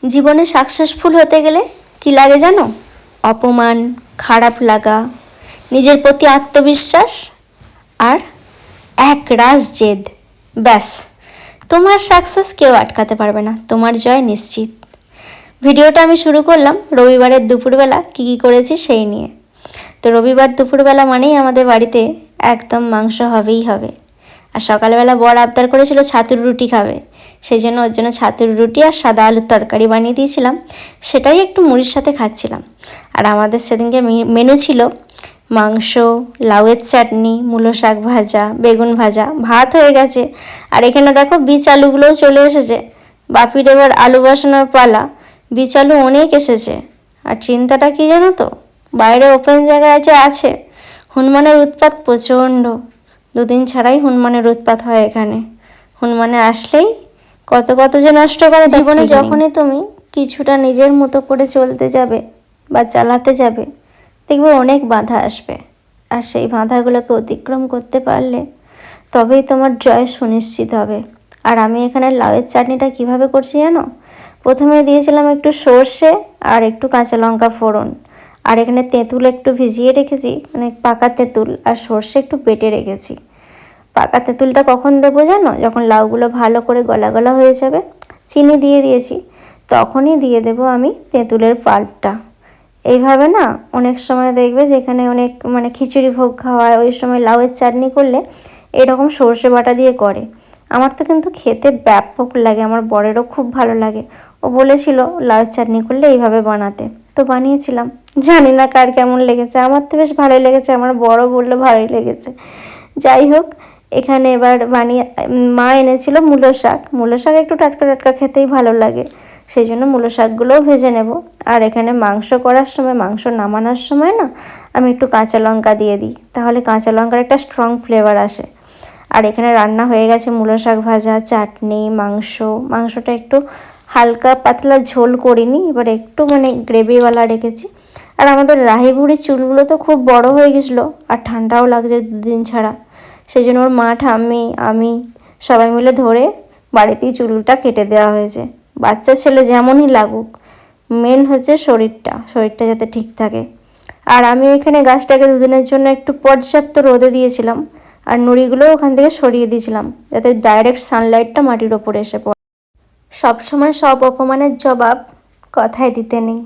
জীবনে সাকসেসফুল হতে গেলে কি লাগে জানো? অপমান, খারাপ লাগা, নিজের প্রতি আত্মবিশ্বাস আর একরাশ জেদ। ব্যাস, তোমার সাকসেস কেউ আটকাতে পারবে না, তোমার জয় নিশ্চিত। ভিডিওটা আমি শুরু করলাম রবিবারের দুপুরবেলা কী কী করেছি সেই নিয়ে। তো রবিবার দুপুরবেলা মানেই আমাদের বাড়িতে একদম মাংস হবেই হবে। আর সকালবেলা বর আবদার করেছিল ছাতুর রুটি খাবে, সেই জন্য ওর জন্য ছাতুর রুটি আর সাদা আলুর তরকারি বানিয়ে দিয়েছিলাম, সেটাই একটু মুড়ির সাথে খাচ্ছিলাম। আর আমাদের সেদিনকে মেনু ছিল মাংস, লাউয়ের চাটনি, মূলো শাক ভাজা, বেগুন ভাজা, ভাত হয়ে গেছে। আর এখানে দেখো বীজ আলুগুলোও চলে এসেছে। বাপির এবার আলু বসানোর পালা। বীজ আলু অনেক এসেছে। আর চিন্তাটা কি জানো তো, বাইরে ওপেন জায়গা আছে, হনুমানের উৎপাত প্রচণ্ড। দুদিন ছাড়াই হনুমানের উৎপাত হয় এখানে। হনুমানে আসলেই কত যে নষ্ট করে। জীবনে যখনই তুমি কিছুটা নিজের মতো করে চলতে যাবে বা চালাতে যাবে, দেখবে অনেক বাধা আসবে। আর সেই বাধাগুলোকে অতিক্রম করতে পারলে তবেই তোমার জয় সুনিশ্চিত হবে। আর আমি এখানে লাউয়ের চাটনিটা কিভাবে করছি জানো? প্রথমে দিয়েছিলাম একটু সর্ষে আর একটু কাঁচা লঙ্কা ফোড়ন। আর এখানে তেঁতুল একটু ভিজিয়ে রেখেছি, মানে পাকা তেঁতুল, আর সর্ষে একটু বেটে রেখেছি। পাকা তেঁতুলটা কখন দেবো জানো? যখন লাউগুলো ভালো করে গলা গলা হয়ে যাবে, চিনি দিয়ে দিয়েছি, তখনই দিয়ে দেবো আমি তেঁতুলের পাল্পটা। এইভাবে না অনেক সময় দেখবে যেখানে অনেক খিচুড়ি ভোগ খাওয়ায়, ওই সময় লাউয়ের চাটনি করলে এরকম সর্ষে বাটা দিয়ে করে। আমার তো কিন্তু খেতে ব্যাপক লাগে, আমার বরেরও খুব ভালো লাগে। ও বলেছিল লাউয়ের চাটনি করলে এইভাবে বানাতে, তো বানিয়েছিলাম। জানি না কার কেমন লেগেছে, আমার তো বেশ ভালোই লেগেছে, আমার বড় বললো ভালোই লেগেছে। যাই হোক, এখানে এবার মা এনেছিল মূলো শাক একটু টাটকা টাটকা খেতেই ভালো লাগে, সেই জন্য মূলো শাকগুলোও ভেজে নেব। আর এখানে মাংস করার সময়, মাংস নামানোর সময় না আমি একটু কাঁচা লঙ্কা দিয়ে দিই, তাহলে কাঁচা লঙ্কার একটা স্ট্রং ফ্লেভার আসে। আর এখানে রান্না হয়ে গেছে মূলো শাক ভাজা, চাটনি, মাংসটা একটু হালকা পাতলা ঝোল করিনি, এবার একটু গ্রেভিওয়ালা রেখেছি। আর আমাদের রাহি বুড়ির চুলগুলো তো খুব বড় হয়ে গেছিলো, আর ঠান্ডাও লাগছে দুদিন ছাড়া, সেই জন্য ওর মা, ঠাম্মি, আমি সবাই মিলে ধরে বাড়িতেই চুলটা কেটে দেওয়া হয়েছে। বাচ্চা ছেলে যেমনই লাগুক, মেন হচ্ছে শরীরটা যাতে ঠিক থাকে। আর আমি এখানে গাছটাকে দুদিনের জন্য একটু পর্যাপ্ত রোদে দিয়েছিলাম, আর নুড়িগুলো ওখান থেকে সরিয়ে দিয়েছিলাম যাতে ডাইরেক্ট সানলাইটটা মাটির ওপরে এসে পড়ে। সবসময় সব অপমানের জবাব কথায় দিতে নেই,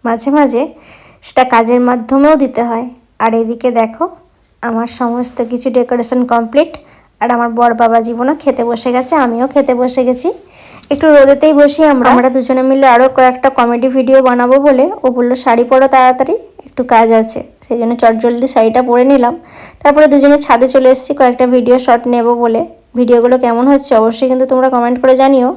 মাঝে মাঝে সেটা কাজের মাধ্যমেও দিতে হয়। আর এদিকে দেখো আমার সমস্ত কিছু ডেকোরেশন কমপ্লিট, আর আমার বর বাবা জীবনও খেতে বসে গেছে, আমিও খেতে বসে গেছি। একটু রোদেতেই বসি আমরা দুজনে মিলে আরও কয়েকটা কমেডি ভিডিও বানাবো বলে ও বললো শাড়ি পরো তাড়াতাড়ি, একটু কাজ আছে, সেই জন্য চটজলদি শাড়িটা পরে নিলাম। তারপরে দুজনে ছাদে চলে এসেছি কয়েকটা ভিডিও শট নেব বলে। ভিডিওগুলো কেমন হচ্ছে অবশ্যই কিন্তু তোমরা কমেন্ট করে জানিও।